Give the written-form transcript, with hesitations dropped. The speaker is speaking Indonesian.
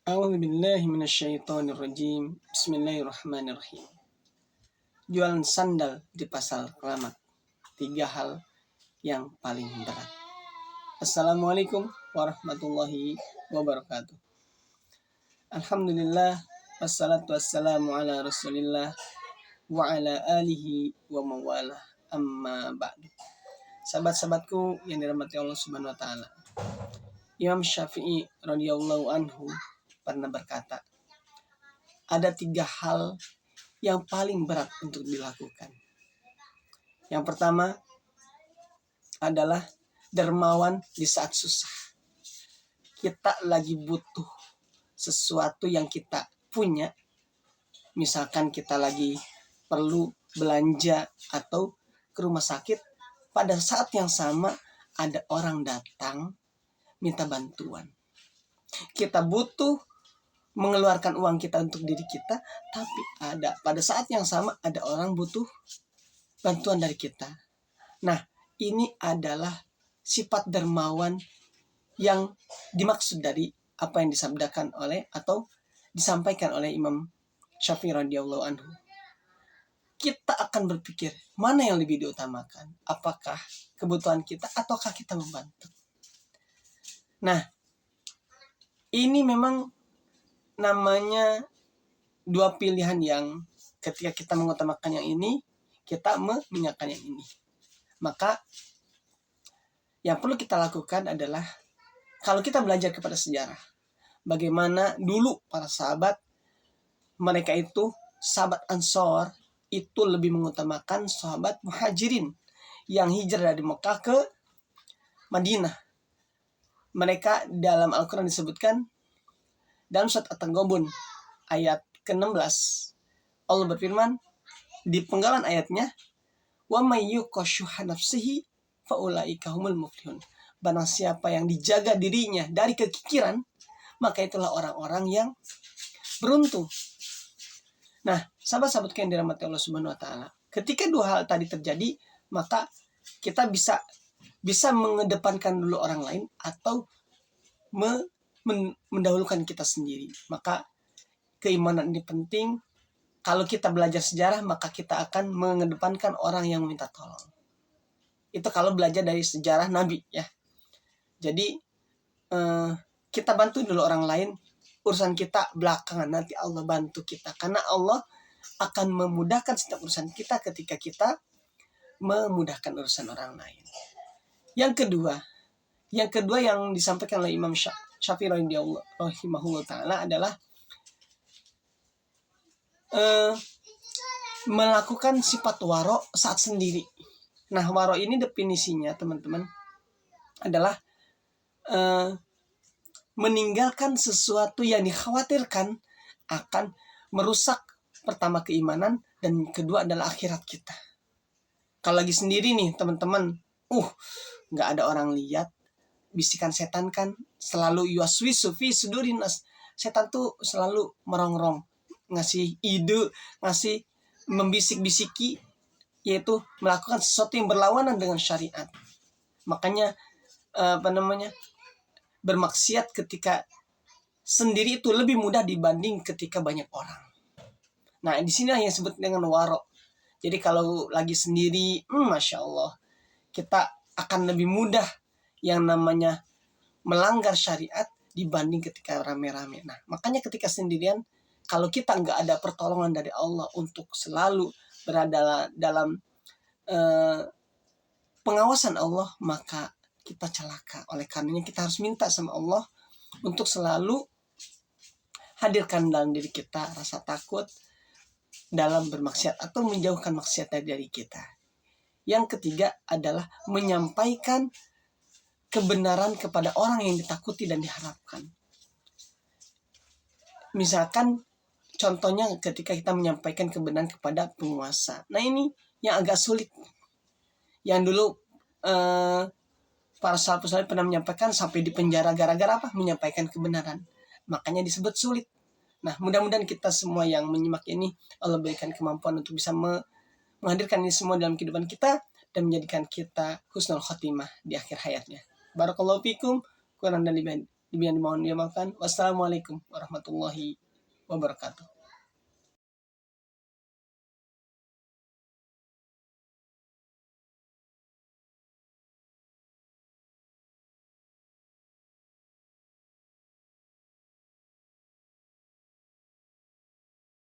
A'udzu billahi minasyaitonir rajim. Bismillahirrahmanirrahim. Jualan sandal di pasar keramat. 3 hal yang paling berat. Assalamualaikum warahmatullahi wabarakatuh. Alhamdulillah wassalatu wassalamu ala Rasulillah wa ala alihi wa mawalah. Amma ba'du. Sahabat-sahabatku yang dirahmati Allah Subhanahu wa taala. Imam Syafi'i radhiyallahu anhu pernah berkata, ada 3 hal yang paling berat untuk dilakukan. Yang pertama adalah dermawan di saat susah. Kita lagi butuh sesuatu yang kita punya. Misalkan kita lagi perlu belanja atau ke rumah sakit. Pada saat yang sama ada orang datang minta bantuan. Kita butuh mengeluarkan uang kita untuk diri kita, tapi pada saat yang sama ada orang butuh bantuan dari kita. Nah, ini adalah sifat dermawan yang dimaksud dari apa yang disabdakan oleh atau disampaikan oleh Imam Syafi'i radhiyallahu anhu. Kita akan berpikir mana yang lebih diutamakan, apakah kebutuhan kita ataukah kita membantu. Nah, ini memang namanya 2 pilihan yang ketika kita mengutamakan yang ini, kita meninggalkan yang ini. Maka yang perlu kita lakukan adalah kalau kita belajar kepada sejarah, bagaimana dulu para sahabat, mereka itu sahabat Ansor itu lebih mengutamakan sahabat Muhajirin yang hijrah dari Mekah ke Madinah. Mereka dalam Al-Quran disebutkan dalam surat At-Taghabun ayat ke-16, Allah berfirman di penggalan ayatnya, wa may yuqashuha nafsihi faulaika humul muflihun. Barang siapa yang dijaga dirinya dari kekikiran, maka itulah orang-orang yang beruntung. Nah, sahabat-sahabat yang dirahmati Allah Subhanahu wa taala, ketika 2 hal tadi terjadi, maka kita bisa mengedepankan dulu orang lain atau mendahulukan kita sendiri. Maka keimanan ini penting. Kalau kita belajar sejarah, maka kita akan mengedepankan orang yang meminta tolong. Itu kalau belajar dari sejarah Nabi ya. Jadi kita bantu dulu orang lain, urusan kita belakangan, nanti Allah bantu kita. Karena Allah akan memudahkan setiap urusan kita ketika kita memudahkan urusan orang lain. Yang kedua yang disampaikan oleh Imam Syafi'i rahimahullah ta'ala adalah melakukan sifat waro saat sendiri. Nah, waro ini definisinya teman-teman adalah meninggalkan sesuatu yang dikhawatirkan akan merusak pertama keimanan dan kedua adalah akhirat kita. Kalau lagi sendiri nih teman-teman, nggak ada orang lihat, bisikan setan kan selalu yuaswisu fi sudurin nas. Setan tuh selalu merongrong, ngasih ide, ngasih membisik-bisiki, yaitu melakukan sesuatu yang berlawanan dengan syariat. Makanya bermaksiat ketika sendiri itu lebih mudah dibanding ketika banyak orang. Nah, di sini yang disebut dengan waro. Jadi kalau lagi sendiri, masya Allah, kita akan lebih mudah yang namanya melanggar syariat dibanding ketika rame-rame. Nah, makanya ketika sendirian, kalau kita nggak ada pertolongan dari Allah untuk selalu berada dalam pengawasan Allah, maka kita celaka. Oleh karenanya kita harus minta sama Allah untuk selalu hadirkan dalam diri kita rasa takut dalam bermaksiat atau menjauhkan maksiat dari kita. Yang ketiga adalah menyampaikan kebenaran kepada orang yang ditakuti dan diharapkan. Misalkan contohnya ketika kita menyampaikan kebenaran kepada penguasa. Nah, ini yang agak sulit. Yang dulu para salafus saleh pernah menyampaikan sampai di penjara gara-gara apa? Menyampaikan kebenaran. Makanya disebut sulit. Nah, mudah-mudahan kita semua yang menyimak ini Allah berikan kemampuan untuk bisa menghadirkan ini semua dalam kehidupan kita dan menjadikan kita husnul khotimah di akhir hayatnya. Barakallahu fikum. Kurang dan lebih Demikian mohon dimaafkan. Wassalamualaikum warahmatullahi wabarakatuh.